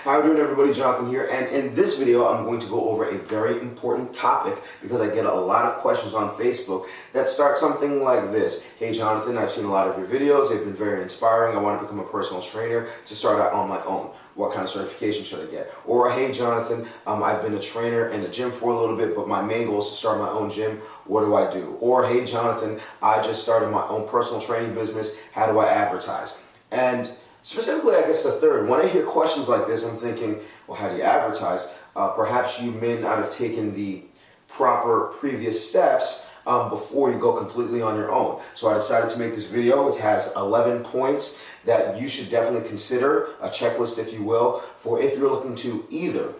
How are you doing, everybody? Jonathan here, and in this video I'm going to go over a very important topic because I get a lot of questions on Facebook that start something like this. Hey Jonathan, I've seen a lot of your videos, they've been very inspiring. I want to become a personal trainer to start out on my own. What kind of certification should I get? Or hey Jonathan, I've been a trainer in a gym for a little bit, but my main goal is to start my own gym. What do I do? Or hey Jonathan, I just started my own personal training business. How do I advertise? And specifically, I guess the third, when I hear questions like this, I'm thinking, well, how do you advertise? Perhaps you may not have taken the proper previous steps before you go completely on your own. So I decided to make this video. It has 11 points that you should definitely consider, a checklist if you will, for if you're looking to either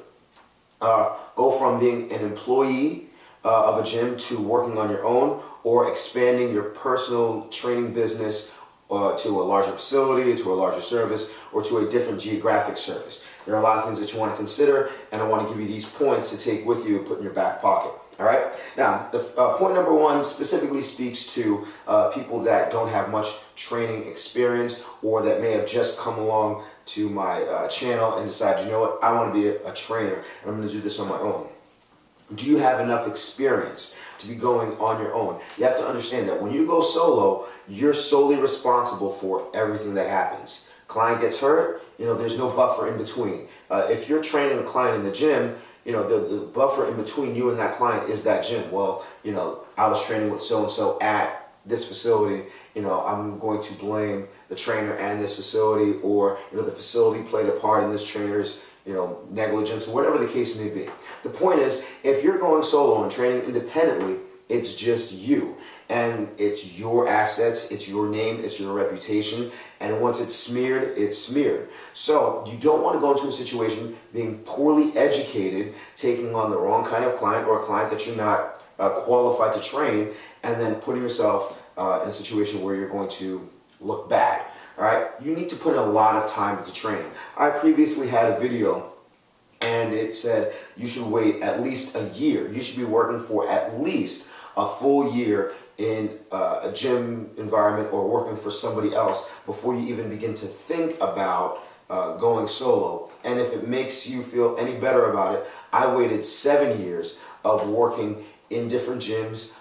go from being an employee of a gym to working on your own, or expanding your personal training business to a larger facility, to a larger service, or to a different geographic service. There are a lot of things that you want to consider, and I want to give you these points to take with you and put in your back pocket. All right? Now, the point number one specifically speaks to people that don't have much training experience, or that may have just come along to my channel and decide, you know what, I want to be a trainer, and I'm going to do this on my own. Do you have enough experience to be going on your own? You have to understand that when you go solo, you're solely responsible for everything that happens. Client gets hurt, there's no buffer in between. If you're training a client in the gym, the buffer in between you and that client is that gym. Well, I was training with so-and-so at this facility, I'm going to blame the trainer and this facility, or, the facility played a part in this trainer's negligence, or whatever the case may be. The point is, if you're going solo and training independently, it's just you, and it's your assets, it's your name, it's your reputation, and once it's smeared, it's smeared. So you don't want to go into a situation being poorly educated, taking on the wrong kind of client, or a client that you're not qualified to train, and then putting yourself in a situation where you're going to look bad. All right, you need to put in a lot of time into training. I previously had a video and it said you should wait at least a year. You should be working for at least a full year in a gym environment or working for somebody else before you even begin to think about going solo. And if it makes you feel any better about it, I waited 7 years of working in different gyms,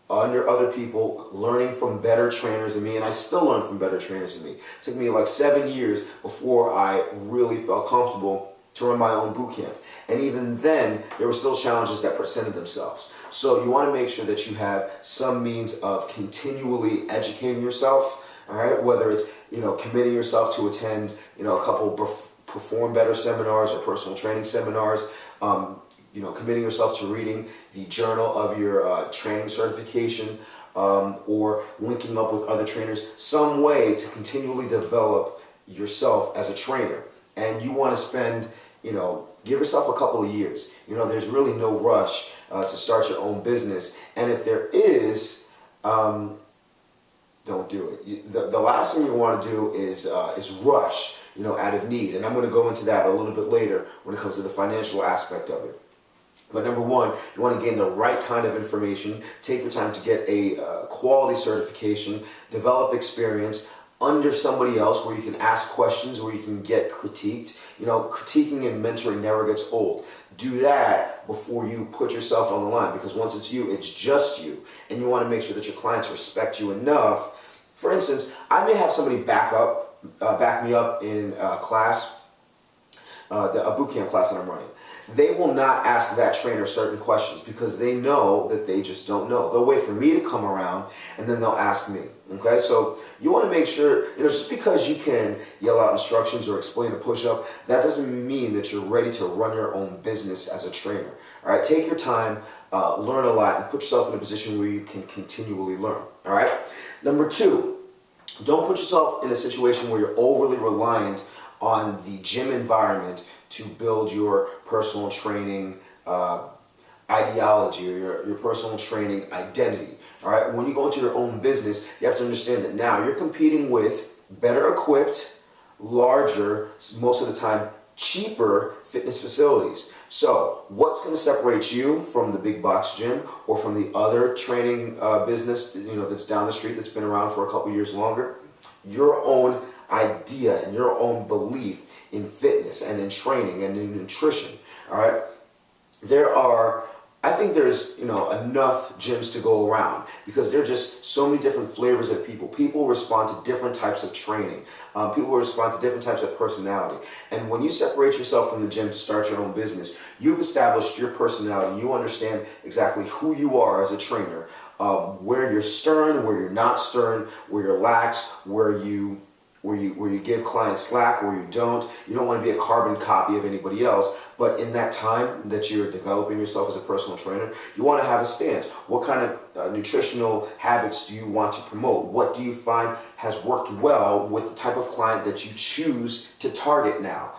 under other people, learning from better trainers than me, and I still learn from better trainers than me. It took me like 7 years before I really felt comfortable to run my own boot camp. And even then, there were still challenges that presented themselves. So you want to make sure that you have some means of continually educating yourself, all right? Whether it's, committing yourself to attend, a couple Perform Better seminars or personal training seminars, committing yourself to reading the journal of your training certification, or linking up with other trainers, some way to continually develop yourself as a trainer. And you want to spend, give yourself a couple of years. There's really no rush to start your own business. And if there is, don't do it. The last thing you want to do is rush, out of need. And I'm going to go into that a little bit later when it comes to the financial aspect of it. But number one, you want to gain the right kind of information, take your time to get a quality certification, develop experience under somebody else where you can ask questions, where you can get critiqued. Critiquing and mentoring never gets old. Do that before you put yourself on the line, because once it's you, it's just you. And you want to make sure that your clients respect you enough. For instance, I may have somebody back me up in class, a boot camp class that I'm running. They will not ask that trainer certain questions because they know that they just don't know. They'll wait for me to come around and then they'll ask me. Okay, so you want to make sure, just because you can yell out instructions or explain a push-up, that doesn't mean that you're ready to run your own business as a trainer. All right, take your time, learn a lot, and put yourself in a position where you can continually learn. All right, number two, don't put yourself in a situation where you're overly reliant on the gym environment to build your personal training ideology, or your personal training identity. All right, when you go into your own business, you have to understand that now you're competing with better equipped, larger, most of the time cheaper fitness facilities. So what's going to separate you from the big box gym or from the other training business that's down the street that's been around for a couple years longer? Your own idea and your own belief in fitness. fitness and in training and in nutrition, all right, I think there's, enough gyms to go around because there are just so many different flavors of people. People respond to different types of training. People respond to different types of personality. And when you separate yourself from the gym to start your own business, you've established your personality. You understand exactly who you are as a trainer, where you're stern, where you're not stern, where you're lax, where you give clients slack, where you don't. You don't want to be a carbon copy of anybody else, but in that time that you're developing yourself as a personal trainer, you want to have a stance. What kind of nutritional habits do you want to promote? What do you find has worked well with the type of client that you choose to target now?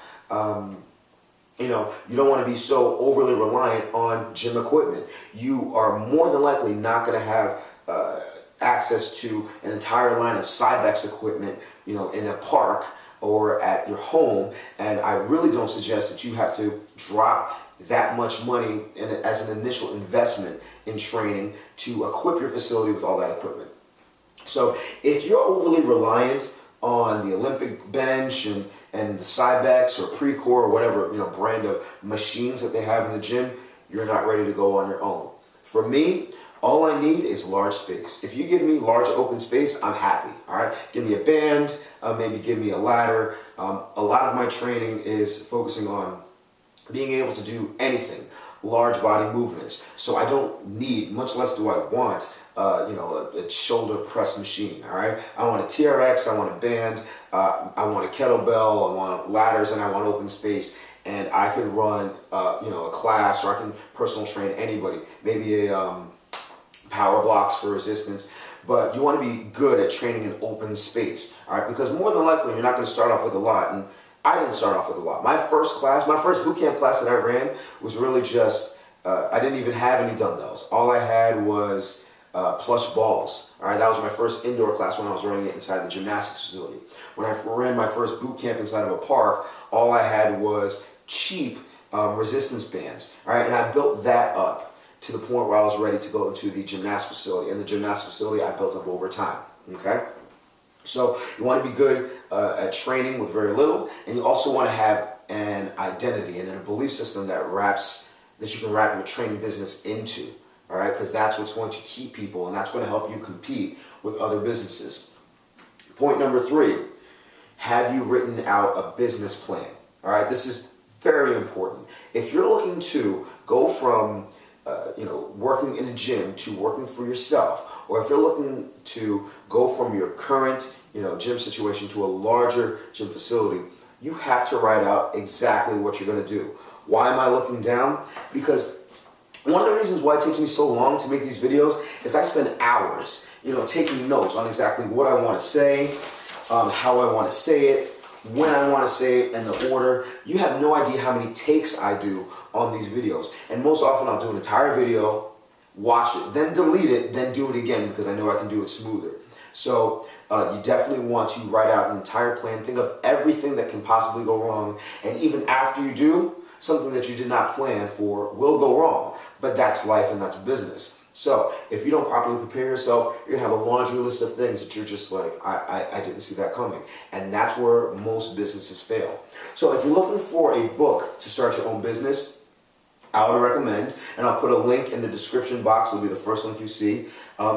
You don't want to be so overly reliant on gym equipment. You are more than likely not going to have access to an entire line of Cybex equipment, in a park or at your home, and I really don't suggest that you have to drop that much money as an initial investment in training to equip your facility with all that equipment. So if you're overly reliant on the Olympic bench and the Cybex or Precor or whatever brand of machines that they have in the gym, you're not ready to go on your own. For me, all I need is large space. If you give me large open space, I'm happy, all right? Give me a band, maybe give me a ladder. A lot of my training is focusing on being able to do anything, large body movements. So I don't need, much less do I want, a shoulder press machine, all right? I want a TRX, I want a band, I want a kettlebell, I want ladders, and I want open space. And I could run, a class, or I can personal train anybody. Maybe a power blocks for resistance, but you want to be good at training in open space, all right? Because more than likely, you're not going to start off with a lot, and I didn't start off with a lot. My first boot camp class that I ran was really just, I didn't even have any dumbbells. All I had was plush balls, all right? That was my first indoor class when I was running it inside the gymnastics facility. When I ran my first boot camp inside of a park, all I had was cheap resistance bands, all right? And I built that up to the point where I was ready to go into the gymnastics facility. And the gymnastics facility I built up over time, okay? So you want to be good at training with very little, and you also want to have an identity and a belief system that you can wrap your training business into, all right? Because that's what's going to keep people, and that's going to help you compete with other businesses. Point number 3, have you written out a business plan, all right? This is very important. If you're looking to go from working in a gym to working for yourself, or if you're looking to go from your current, gym situation to a larger gym facility, you have to write out exactly what you're going to do. Why am I looking down? Because one of the reasons why it takes me so long to make these videos is I spend hours, taking notes on exactly what I want to say, how I want to say it, when I want to say it, and the order. You have no idea how many takes I do on these videos. And most often I'll do an entire video, watch it, then delete it, then do it again because I know I can do it smoother. So you definitely want to write out an entire plan. Think of everything that can possibly go wrong. And even after you do, something that you did not plan for will go wrong. But that's life and that's business. So if you don't properly prepare yourself, you're going to have a laundry list of things that you're just like, I didn't see that coming. And that's where most businesses fail. So if you're looking for a book to start your own business, I would recommend, and I'll put a link in the description box, will be the first link you see,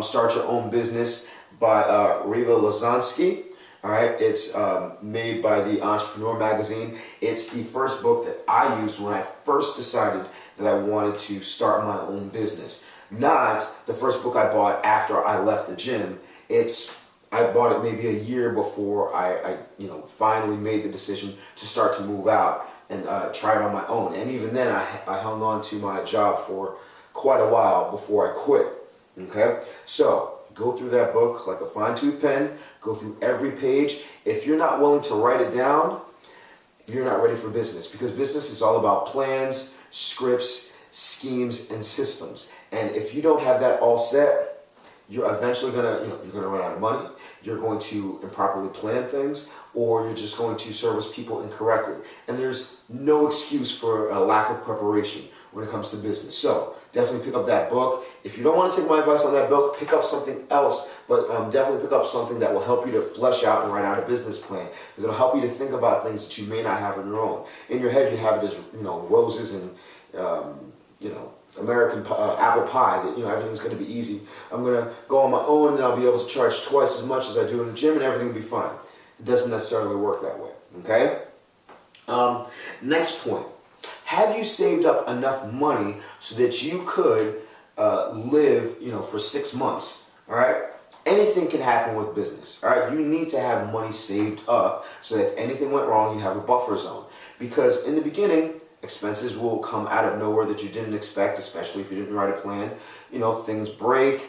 Start Your Own Business by Riva Lozansky. All right, it's made by the Entrepreneur Magazine. It's the first book that I used when I first decided that I wanted to start my own business. Not the first book I bought after I left the gym. I bought it maybe a year before I finally made the decision to start to move out and try it on my own. And even then, I hung on to my job for quite a while before I quit. Okay, so go through that book like a fine-tooth pen. Go through every page. If you're not willing to write it down, you're not ready for business, because business is all about plans, scripts, schemes, and systems. And if you don't have that all set, you're eventually you're gonna run out of money. You're going to improperly plan things, or you're just going to service people incorrectly. And there's no excuse for a lack of preparation when it comes to business. So definitely pick up that book. If you don't want to take my advice on that book, pick up something else, but definitely pick up something that will help you to flesh out and write out a business plan, because it'll help you to think about things that you may not have on your own. In your head, you have it as, roses and, American apple pie, that, everything's going to be easy. I'm going to go on my own, and then I'll be able to charge twice as much as I do in the gym, and everything will be fine. It doesn't necessarily work that way, okay? Next point. Have you saved up enough money so that you could live, for 6 months, all right? Anything can happen with business, all right? You need to have money saved up so that if anything went wrong, you have a buffer zone. Because in the beginning, expenses will come out of nowhere that you didn't expect, especially if you didn't write a plan. Things break,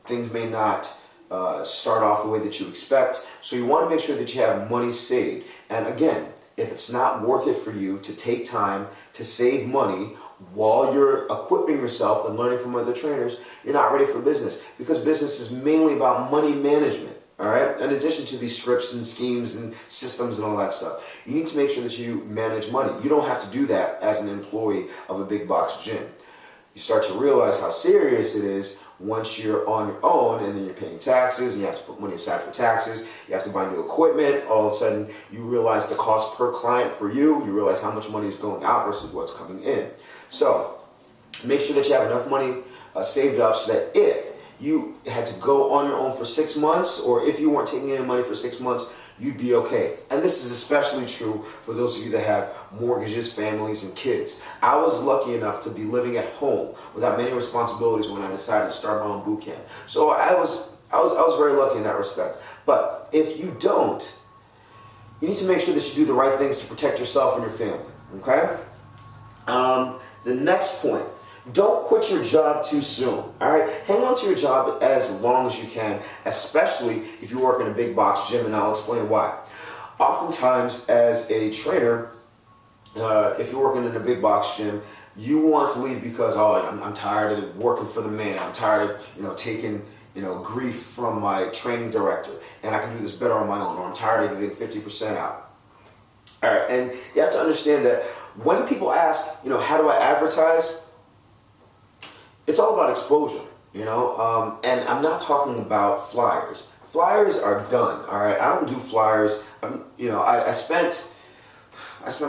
things may not start off the way that you expect. So you want to make sure that you have money saved. And again, if it's not worth it for you to take time to save money while you're equipping yourself and learning from other trainers, you're not ready for business, because business is mainly about money management. All right. In addition to these scripts and schemes and systems and all that stuff, you need to make sure that you manage money. You don't have to do that as an employee of a big box gym. You start to realize how serious it is once you're on your own, and then you're paying taxes, and you have to put money aside for taxes, you have to buy new equipment. All of a sudden, you realize the cost per client for you, you realize how much money is going out versus what's coming in. So, make sure that you have enough money saved up so that if you had to go on your own for 6 months, or if you weren't taking any money for 6 months, you'd be okay. And this is especially true for those of you that have mortgages, families, and kids. I was lucky enough to be living at home without many responsibilities when I decided to start my own boot camp. So I was very lucky in that respect. But if you don't, you need to make sure that you do the right things to protect yourself and your family. Okay? The next point. Don't quit your job too soon, all right? Hang on to your job as long as you can, especially if you work in a big box gym, and I'll explain why. Oftentimes, as a trainer, if you're working in a big box gym, you want to leave because, I'm tired of working for the man. I'm tired of, taking, grief from my training director, and I can do this better on my own, or I'm tired of giving 50% out. All right, and you have to understand that when people ask, how do I advertise? It's all about exposure, and I'm not talking about flyers. Flyers are done, all right? I don't do flyers. I spent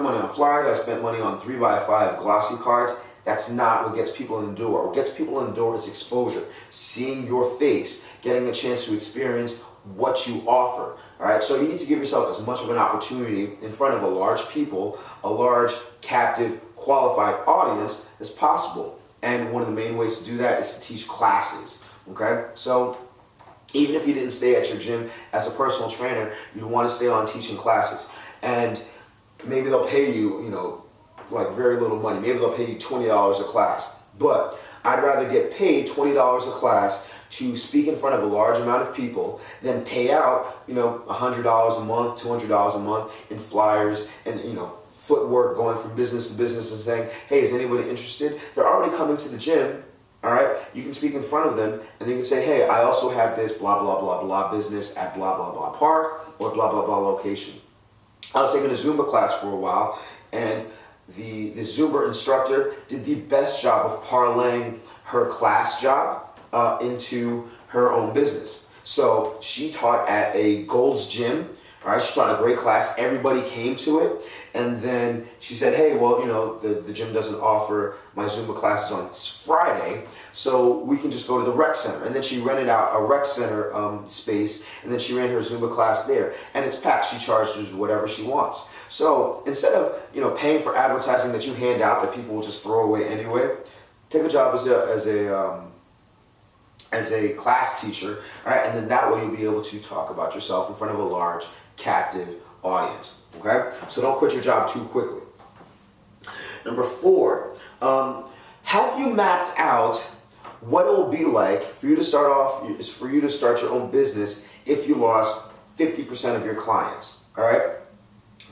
money on flyers. I spent money on 3x5 glossy cards. That's not what gets people in the door. What gets people in the door is exposure, seeing your face, getting a chance to experience what you offer, all right? So you need to give yourself as much of an opportunity in front of a large captive, qualified audience as possible. And one of the main ways to do that is to teach classes, okay? So even if you didn't stay at your gym as a personal trainer, you'd want to stay on teaching classes. And maybe they'll pay you, like very little money. Maybe they'll pay you $20 a class. But I'd rather get paid $20 a class to speak in front of a large amount of people than pay out, $100 a month, $200 a month in flyers and, footwork, going from business to business and saying, hey, is anybody interested? They're already coming to the gym, all right? You can speak in front of them, and then you can say, hey, I also have this blah, blah, blah, blah business at blah, blah, blah park or blah, blah, blah location. I was taking a Zumba class for a while, and the Zumba instructor did the best job of parlaying her class job into her own business. So she taught at a Gold's Gym. All right, she taught a great class. Everybody came to it. And then she said, hey, well, the gym doesn't offer my Zumba classes on Friday, so we can just go to the rec center. And then she rented out a rec center space, and then she ran her Zumba class there. And it's packed. She charges whatever she wants. So instead of, paying for advertising that you hand out that people will just throw away anyway, take a job as a class teacher, all right? And then that way you'll be able to talk about yourself in front of a large captive audience, okay? So don't quit your job too quickly. Number 4, have you mapped out what it will be like for you to start your own business if you lost 50% of your clients, all right?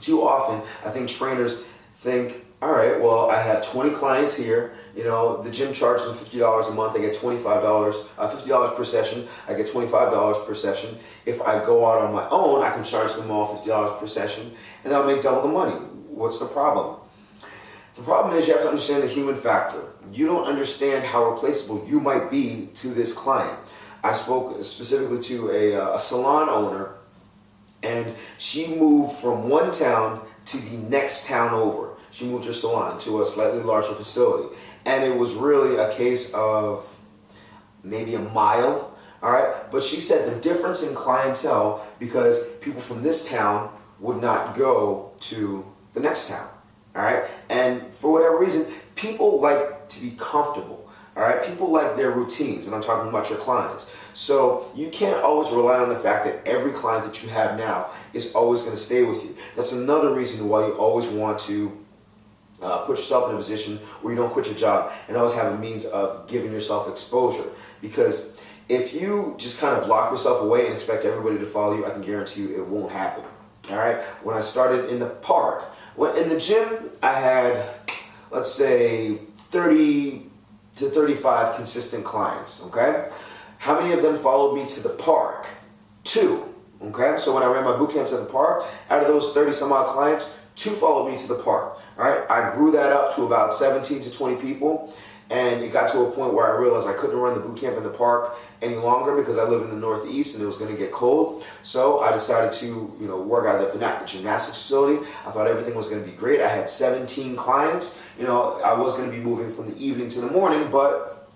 Too often, I think trainers think, all right, well, I have 20 clients here. The gym charges them $50 a month. I get $50 per session. I get $25 per session. If I go out on my own, I can charge them all $50 per session, and I'll make double the money. What's the problem? The problem is you have to understand the human factor. You don't understand how replaceable you might be to this client. I spoke specifically to a salon owner, and she moved from one town to the next town over. She moved her salon to a slightly larger facility. And it was really a case of maybe a mile, all right? But she said the difference in clientele, because people from this town would not go to the next town, all right? And for whatever reason, people like to be comfortable, all right? People like their routines, and I'm talking about your clients. So you can't always rely on the fact that every client that you have now is always going to stay with you. That's another reason why you always want to put yourself in a position where you don't quit your job and always have a means of giving yourself exposure. Because if you just kind of lock yourself away and expect everybody to follow you, I can guarantee you it won't happen. All right? When I started in the park, in the gym, I had, let's say, 30 to 35 consistent clients, okay? How many of them followed me to the park? 2, okay? So when I ran my boot camps at the park, out of those 30 some odd clients, 2 followed me to the park, all right? I grew that up to about 17 to 20 people, and it got to a point where I realized I couldn't run the boot camp in the park any longer because I live in the Northeast and it was going to get cold. So I decided to, work out of the gymnastics facility. I thought everything was going to be great. I had 17 clients. I was going to be moving from the evening to the morning, but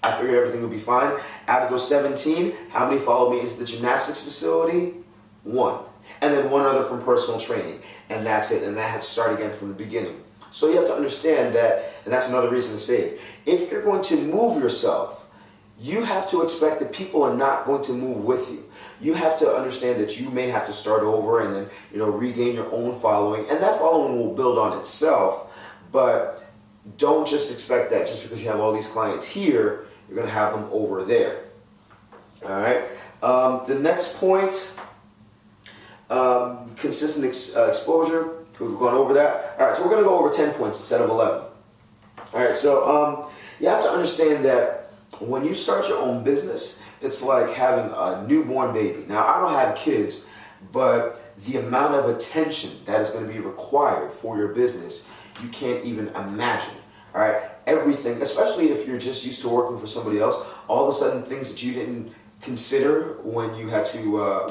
I figured everything would be fine. Out of those 17, how many followed me into the gymnastics facility? 1. And then 1 other from personal training. And that's it. And that had to start again from the beginning. So you have to understand that, and that's another reason to save. If you're going to move yourself, you have to expect that people are not going to move with you. You have to understand that you may have to start over and then, regain your own following. And that following will build on itself. But don't just expect that just because you have all these clients here, you're going to have them over there. All right. The next point, consistent exposure. We've gone over that. All right, so we're going to go over 10 points instead of 11. All right, so you have to understand that when you start your own business, it's like having a newborn baby. Now, I don't have kids, but the amount of attention that is going to be required for your business, you can't even imagine. All right, everything, especially if you're just used to working for somebody else, all of a sudden things that you didn't consider when you had to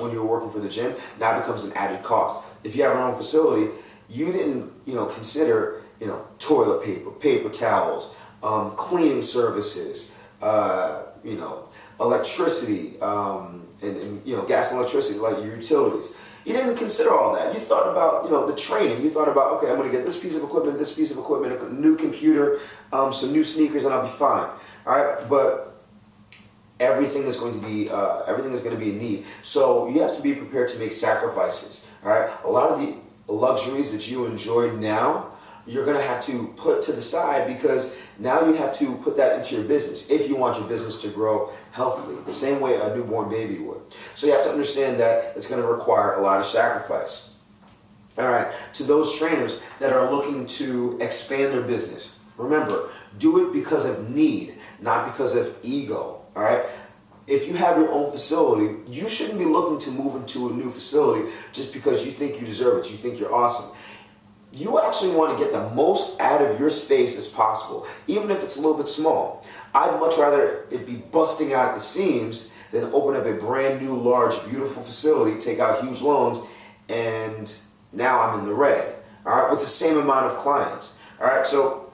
when you were working for the gym now becomes an added cost. If you have your own facility, you didn't consider toilet paper, paper towels, cleaning services, electricity, and gas and electricity, like your utilities. You didn't consider all that. You thought about the training. You thought about, okay, I'm going to get this piece of equipment, a new computer, some new sneakers, and I'll be fine. All right, but everything is going to be a need. So you have to be prepared to make sacrifices. All right, a lot of the luxuries that you enjoy now, you're going to have to put to the side because now you have to put that into your business if you want your business to grow healthily, the same way a newborn baby would. So you have to understand that it's going to require a lot of sacrifice. All right, to those trainers that are looking to expand their business, remember, do it because of need, not because of ego. All right. If you have your own facility, you shouldn't be looking to move into a new facility just because you think you deserve it, you think you're awesome. You actually want to get the most out of your space as possible, even if it's a little bit small. I'd much rather it be busting out at the seams than open up a brand new, large, beautiful facility, take out huge loans, and now I'm in the red, all right, with the same amount of clients. All right, so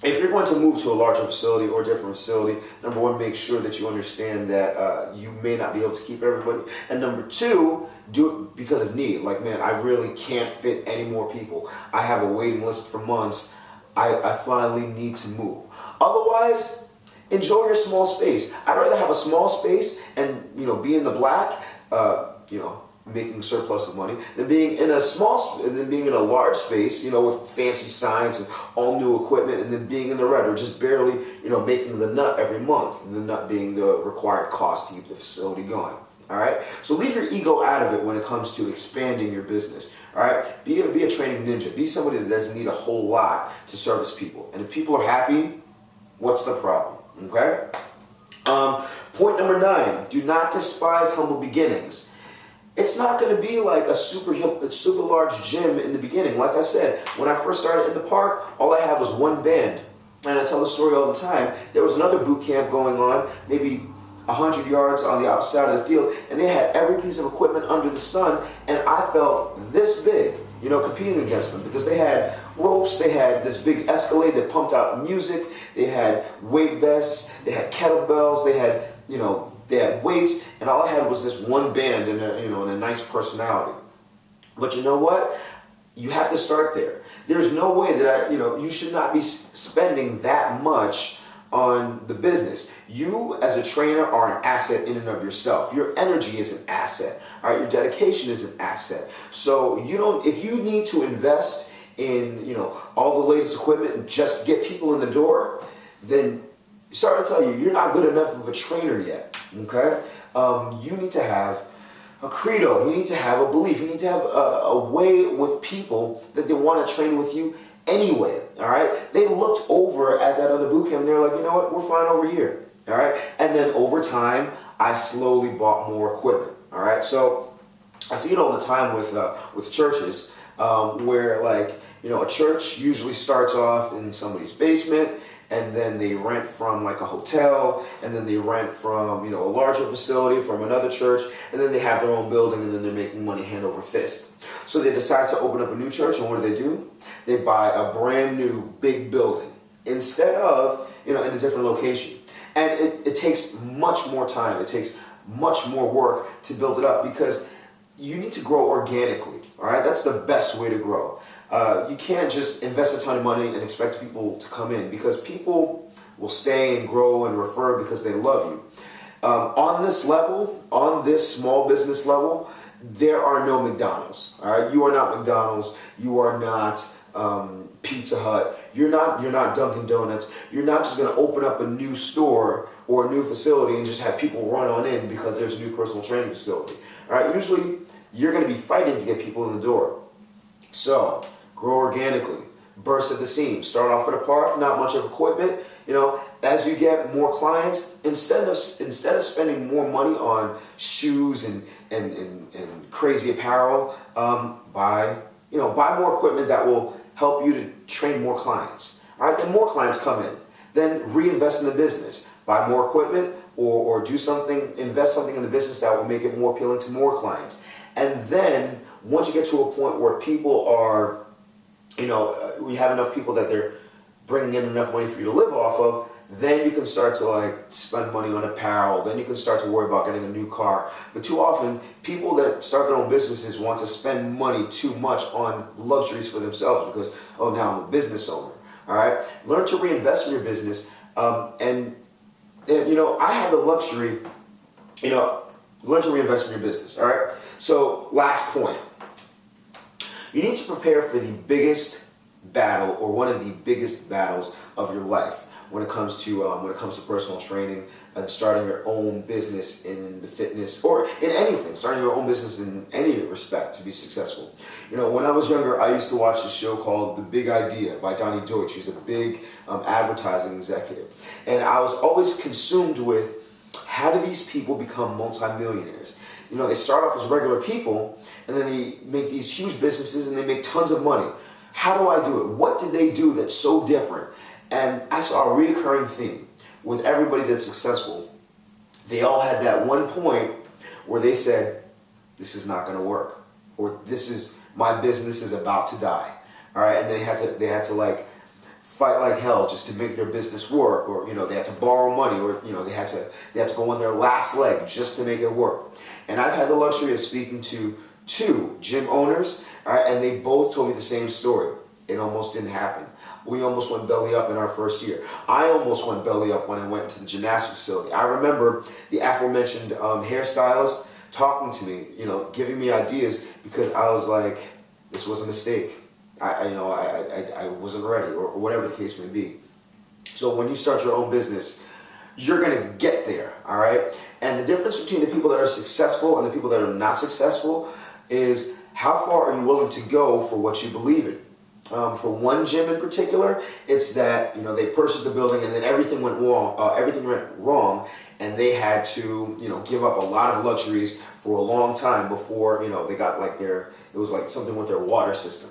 if you're going to move to a larger facility or a different facility, number 1, make sure that you understand that you may not be able to keep everybody. And number 2, do it because of need. Like, man, I really can't fit any more people. I have a waiting list for months. I finally need to move. Otherwise, enjoy your small space. I'd rather have a small space and, be in the black, making surplus of money, than being in a large space, with fancy signs and all new equipment, and then being in the red or just barely, making the nut every month, and the nut being the required cost to keep the facility going. All right, so leave your ego out of it when it comes to expanding your business. All right, be a training ninja. Be somebody that doesn't need a whole lot to service people, and if people are happy, what's the problem? Okay. Point number 9: do not despise humble beginnings. it's not going to be like a super large gym in the beginning. Like I said, when I first started in the park, all I had was one band. And I tell the story all the time. There was another boot camp going on, maybe 100 yards on the opposite side of the field, and they had every piece of equipment under the sun, and I felt this big, you know, competing against them, because they had ropes, they had this big Escalade that pumped out music, they had weight vests, they had kettlebells, they had, you know, they had weights, and all I had was this one band and a, you know, and a nice personality. But you know what? You have to start there. There's no way that you should not be spending that much on the business. You as a trainer are an asset in and of yourself. Your energy is an asset. All right, your dedication is an asset. So if you need to invest in, you know, all the latest equipment just to get people in the door, then sorry to tell you, you're not good enough of a trainer yet. Okay? You need to have a credo. You need to have a belief. You need to have a way with people that they want to train with you anyway. All right? They looked over at that other boot camp and they're like, you know what? We're fine over here. All right? And then over time, I slowly bought more equipment. All right? So I see it all the time with churches where, like, you know, a church usually starts off in somebody's basement, and then they rent from like a hotel, and then they rent from, you know, a larger facility from another church, and then they have their own building, and then they're making money hand over fist. So they decide to open up a new church, and what do? They buy a brand new big building instead of, you know, in a different location. And it takes much more time. It takes much more work to build it up, because you need to grow organically. All right, that's the best way to grow. You can't just invest a ton of money and expect people to come in, because people will stay and grow and refer because they love you. On this level, on this small business level, there are no McDonald's. All right, you are not McDonald's. You are not Pizza Hut. You're not Dunkin' Donuts. You're not just going to open up a new store or a new facility and just have people run on in because there's a new personal training facility. All right, usually you're going to be fighting to get people in the door. So grow organically, burst at the seams. Start off at a park, not much of equipment. You know, as you get more clients, instead of spending more money on shoes and crazy apparel, buy more equipment that will help you to train more clients. All right, then more clients come in. Then reinvest in the business. Buy more equipment, or do something, invest something in the business that will make it more appealing to more clients. And then once you get to a point where people are, you know, we have enough people that they're bringing in enough money for you to live off of, then you can start to like spend money on apparel. Then you can start to worry about getting a new car. But too often, people that start their own businesses want to spend money too much on luxuries for themselves because, oh, now I'm a business owner. All right, learn to reinvest in your business. And you know, I have the luxury, you know, learn to reinvest in your business. All right. So last point, you need to prepare for the biggest battle, or one of the biggest battles of your life when it comes to personal training and starting your own business in the fitness or in anything. Starting your own business in any respect to be successful. You know, when I was younger, I used to watch a show called The Big Idea by Donnie Deutsch. He's a big advertising executive, and I was always consumed with, how do these people become multimillionaires? You know, they start off as regular people, and then they make these huge businesses, and they make tons of money. How do I do it? What did they do that's so different? And I saw a recurring theme with everybody that's successful. They all had that one point where they said, this is not going to work, or my business is about to die. All right, and they had to like fight like hell just to make their business work, or, you know, they had to borrow money, or, you know, they had to go on their last leg just to make it work. And I've had the luxury of speaking to 2 gym owners, all right, and they both told me the same story. It almost didn't happen. We almost went belly up in our first year. I almost went belly up when I went to the gymnastics facility. I remember the aforementioned hairstylist talking to me, you know, giving me ideas, because I was like, this was a mistake. I wasn't ready, or whatever the case may be. So when you start your own business, you're going to get there, all right? And the difference between the people that are successful and the people that are not successful is, how far are you willing to go for what you believe in? For one gym in particular, it's that they purchased the building and then everything went wrong. And they had to give up a lot of luxuries for a long time before they got like it was like something with their water system.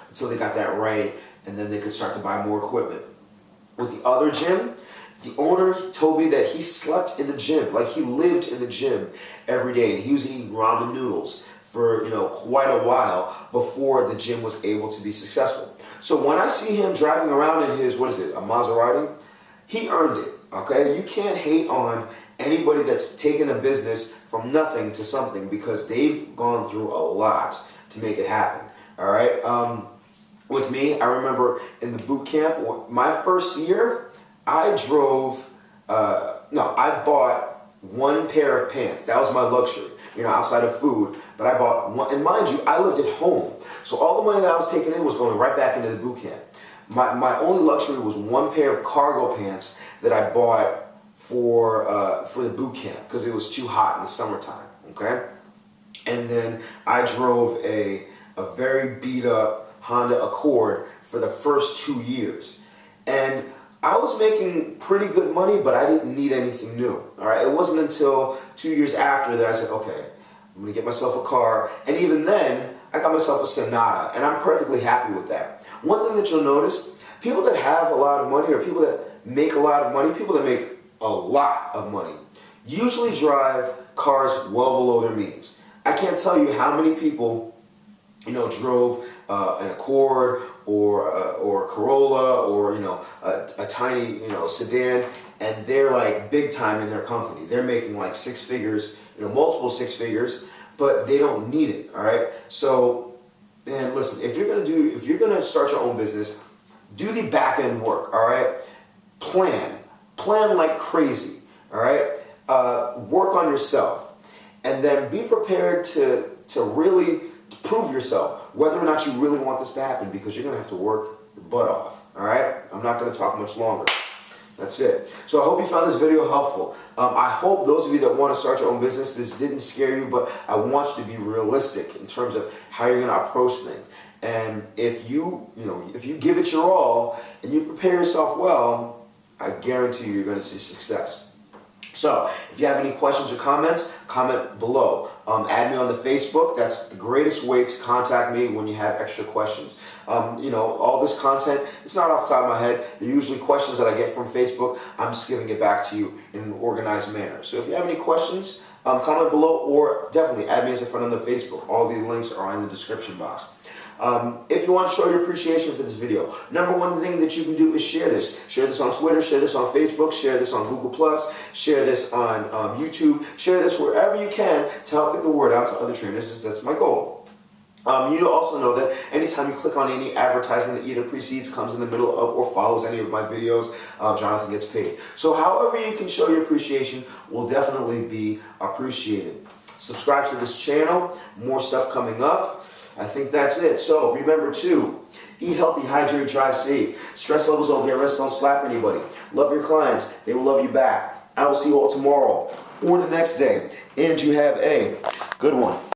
Until they got that right, and then they could start to buy more equipment. With the other gym, the owner told me that he slept in the gym, like he lived in the gym every day, and he was eating ramen noodles for quite a while before the gym was able to be successful. So when I see him driving around in his, a Maserati, he earned it, okay? You can't hate on anybody that's taken a business from nothing to something, because they've gone through a lot to make it happen, all right? With me, I remember in the boot camp, my first year, I bought one pair of pants. That was my luxury, outside of food. But I bought one, and mind you, I lived at home. So all the money that I was taking in was going right back into the boot camp. My only luxury was one pair of cargo pants that I bought for the boot camp, because it was too hot in the summertime, okay? And then I drove a very beat up Honda Accord for the first 2 years. And I was making pretty good money, but I didn't need anything new. All right, it wasn't until 2 years after that I said, okay, I'm gonna get myself a car. And even then, I got myself a Sonata, and I'm perfectly happy with that. One thing that you'll notice, people that have a lot of money, or people that make a lot of money, people that make a lot of money, usually drive cars well below their means. I can't tell you how many people drove an Accord or a Corolla, or a tiny sedan, and they're like big time in their company. They're making like six figures, multiple six figures, but they don't need it. All right. So, man, listen, if you're gonna start your own business, do the back end work. All right. Plan like crazy. All right. Work on yourself, and then be prepared to really prove yourself whether or not you really want this to happen, because you're going to have to work your butt off, all right? I'm not going to talk much longer. That's it. So I hope you found this video helpful. I hope those of you that want to start your own business, this didn't scare you, but I want you to be realistic in terms of how you're going to approach things. And if you give it your all and you prepare yourself well, I guarantee you're going to see success. So, if you have any questions or comments, comment below. Add me on the Facebook. That's the greatest way to contact me when you have extra questions. All this content, it's not off the top of my head. They're usually questions that I get from Facebook. I'm just giving it back to you in an organized manner. So if you have any questions, comment below, or definitely add me as a friend on the Facebook. All the links are in the description box. If you want to show your appreciation for this video, number one thing that you can do is share this. Share this on Twitter, share this on Facebook, share this on Google+, share this on YouTube, share this wherever you can to help get the word out to other trainers. That's my goal. You also know that anytime you click on any advertisement that either precedes, comes in the middle of, or follows any of my videos, Jonathan gets paid. So however you can show your appreciation will definitely be appreciated. Subscribe to this channel, more stuff coming up. I think that's it. So remember to eat healthy, hydrate, drive safe. Stress levels don't get rest, don't slap anybody. Love your clients, they will love you back. I will see you all tomorrow or the next day. And you have a good one.